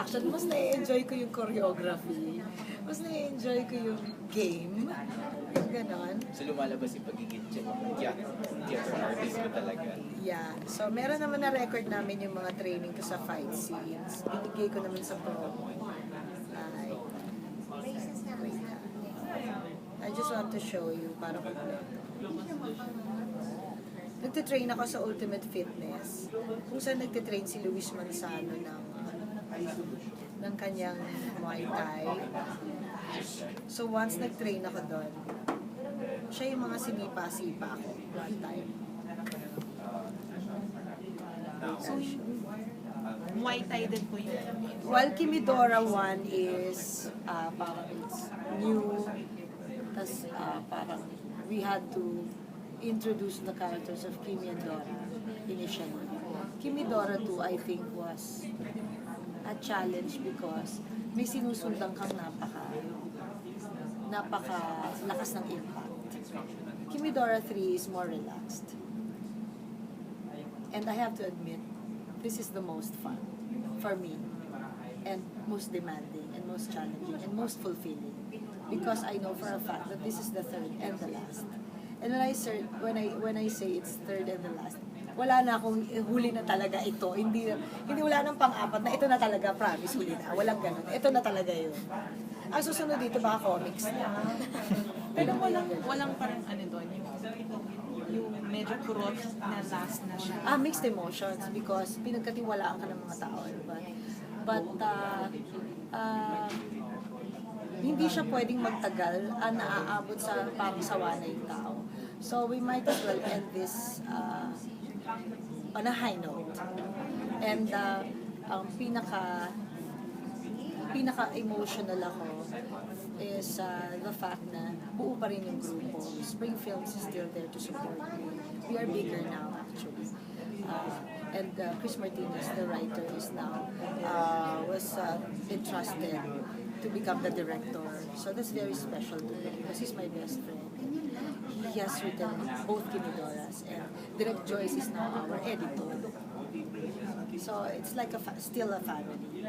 Actually, mas na-enjoy ko yung choreography. Mas na-enjoy ko yung game. Yung ganon. So lumalabas yung pagiging theater artist mo talaga. Yeah. So, meron naman na record namin yung mga training ko sa fight scenes. Binigay ko naman sa promo. I just want to show you para kompleto. Nagtitrain ako sa Ultimate Fitness. Kung saan nagtitrain si Luis Manzano ng kanyang Muay Thai. So once nagtrain ako doon, siya yung mga sinipa-sipa ako one time. So, Muay Thai din po yun. While Kimidora 1 is parang it's new, tas parang we had to introduce the characters of Kimi and Dora initially. Kimidora 2 I think was a challenge because may sinusundan kang napaka lakas ng impact. Kimidora 3 is more relaxed. And I have to admit, this is the most fun for me, and most demanding, and most challenging, and most fulfilling, because I know for a fact that this is the third and the last. And when I say it's third and the last, wala na akong huli na talaga ito. Hindi wala nang pang-apat na ito na talaga, promise, huli na. Walang ganun. Ito na talaga yun. Ang susunod dito baka comics na. Pero walang parang ano doon, yung medyo kurot na last na siya. Mixed emotions because pinagkatiwalaan ka ng mga tao. But hindi siya pwedeng magtagal, naaabot sa parang sawa na yung tao. So we might as well end this on a high note. And ang pinaka-emotional ako is the fact na buo pa rin yung grupo. Spring Films is still there to support me. We are bigger now actually. And Chris Martinez, the writer, is now was entrusted to become the director. So that's very special to me because he's my best friend. He has written both Kimidoras and Direct Joyce is now our editor. So it's like still a family.